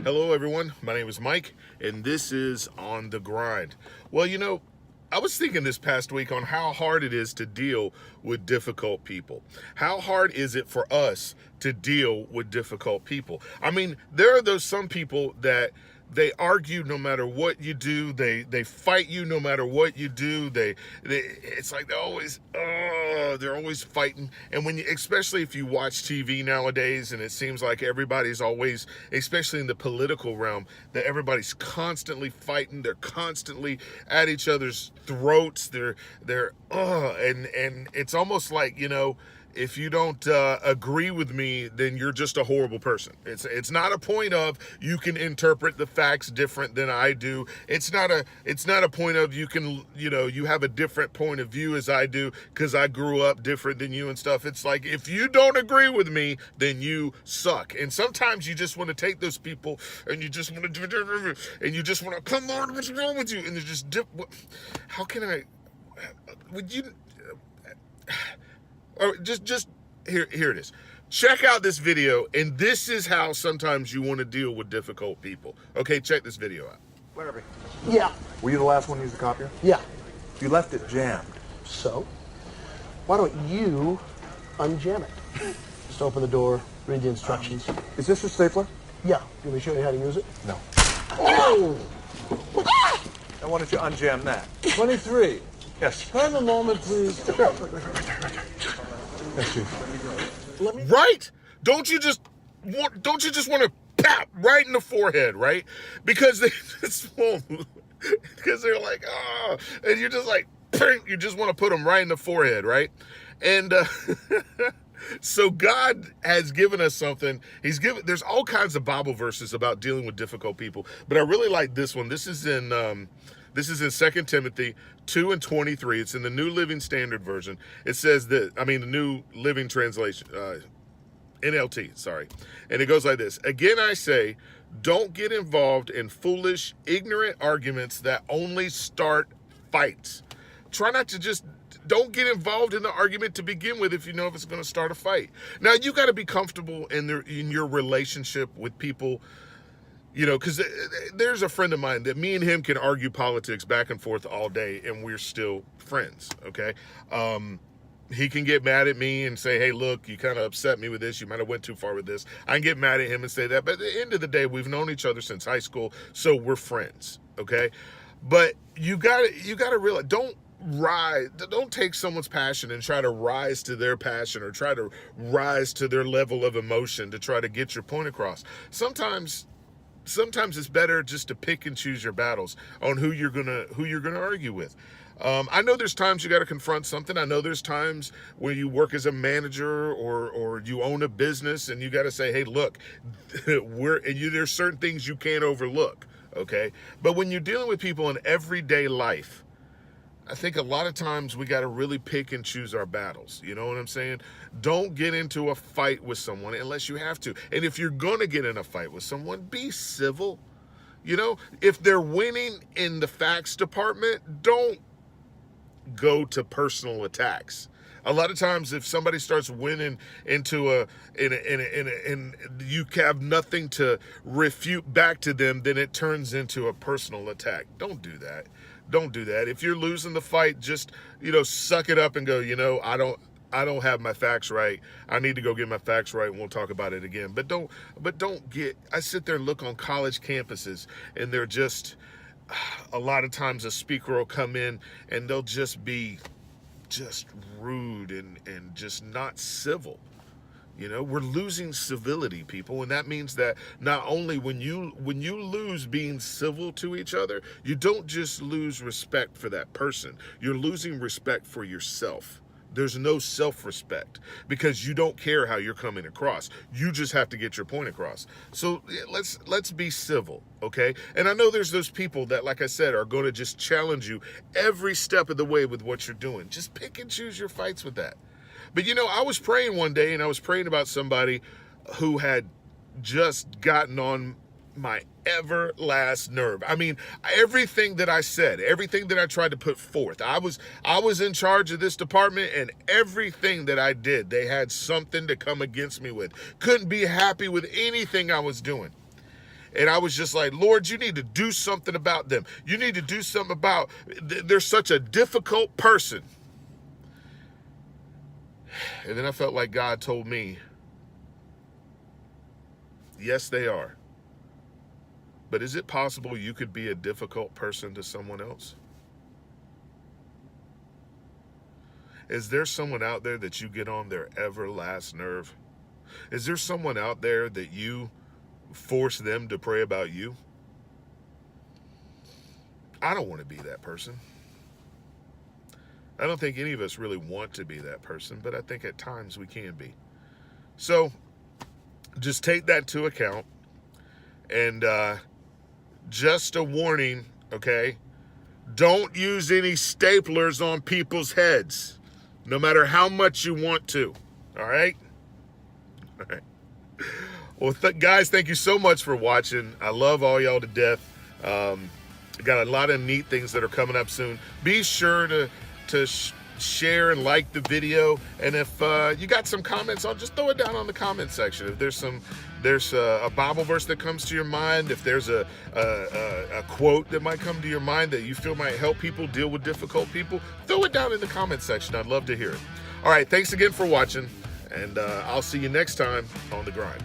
Hello, everyone. My name is Mike, and this is On the Grind. Well, I was thinking this past week on how hard it is to deal with difficult people. How hard is it for us to deal with difficult people? I mean, there are those some people that they argue no matter what you do. They fight you no matter what you do. It's like they're always fighting. And especially if you watch TV nowadays, and it seems like everybody's always, especially in the political realm, that everybody's constantly fighting. They're constantly at each other's throats. And it's almost like, if you don't agree with me, then you're just a horrible person. It's not a point of you can interpret the facts different than I do. It's not a point of you can, you have a different point of view as I do because I grew up different than you and stuff. It's like, if you don't agree with me, then you suck. And sometimes you just want to take those people and you just want to come on, what's wrong with you? And they're just how can I? Would you? Or just here it is. Check out this video, and this is how sometimes you want to deal with difficult people. Okay, check this video out. Larrabee, Yeah. were you the last one to use the copier? Yeah. You left it jammed. So, why don't you unjam it? Just open the door, read the instructions. Is this your stapler? Yeah. You want me to show you how to use it? No. Oh! Now why don't you unjam that? 23. Yes. Can I have a moment, please? Sure. Yes, Chief. Let me... Right? Don't you just want to pap right in the forehead, right? Because because they're like, and you're just like, you just want to put them right in the forehead, right? And so God has given us something. There's all kinds of Bible verses about dealing with difficult people, but I really like this one. This is in 2 Timothy 2:23. It's in the New Living Standard Version. It says that, the New Living Translation, NLT, sorry. And it goes like this. Again, I say, don't get involved in foolish, ignorant arguments that only start fights. Try not to don't get involved in the argument to begin with if you know if it's going to start a fight. Now, you got to be comfortable in your relationship with people. Because there's a friend of mine that me and him can argue politics back and forth all day, and we're still friends, okay? He can get mad at me and say, hey, look, you kind of upset me with this. You might have went too far with this. I can get mad at him and say that. But at the end of the day, we've known each other since high school, so we're friends, okay? But you gotta realize, don't take someone's passion and try to rise to their passion or try to rise to their level of emotion to try to get your point across. Sometimes it's better just to pick and choose your battles on who you're gonna argue with. I know there's times you got to confront something. I know there's times where you work as a manager or you own a business and you got to say, hey, look, there's certain things you can't overlook. Okay, but when you're dealing with people in everyday life, I think a lot of times we got to really pick and choose our battles. You know what I'm saying? Don't get into a fight with someone unless you have to. And if you're going to get in a fight with someone, be civil. If they're winning in the facts department, don't go to personal attacks. A lot of times if somebody starts winning and you have nothing to refute back to them, then it turns into a personal attack. Don't do that. Don't do that. If you're losing the fight, just, suck it up and go, I don't have my facts right. I need to go get my facts right and we'll talk about it again. But I sit there and look on college campuses and they're just, a lot of times a speaker will come in and they'll just be just rude and just not civil. We're losing civility, people, and that means that not only when you lose being civil to each other, you don't just lose respect for that person. You're losing respect for yourself. There's no self-respect because you don't care how you're coming across. You just have to get your point across. So let's be civil, okay? And I know there's those people that, like I said, are going to just challenge you every step of the way with what you're doing. Just pick and choose your fights with that. But I was praying one day and I was praying about somebody who had just gotten on my last nerve. Everything that I said, everything that I tried to put forth, I was in charge of this department, and everything that I did, they had something to come against me with. Couldn't be happy with anything I was doing. And I was just like, Lord, you need to do something about them. You need to do something about, they're such a difficult person. And then I felt like God told me, yes, they are. But is it possible you could be a difficult person to someone else? Is there someone out there that you get on their last nerve? Is there someone out there that you force them to pray about you? I don't want to be that person. I don't think any of us really want to be that person, but I think at times we can be. So just take that to account. And just a warning, okay? Don't use any staplers on people's heads, no matter how much you want to. All right? All right. Well, guys, thank you so much for watching. I love all y'all to death. Got a lot of neat things that are coming up soon. Be sure to share and like the video. And if you got some comments on, just throw it down on the comment section. If there's a Bible verse that comes to your mind, if there's a quote that might come to your mind that you feel might help people deal with difficult people, throw it down in the comment section. I'd love to hear it. All right, thanks again for watching, and I'll see you next time on The Grind.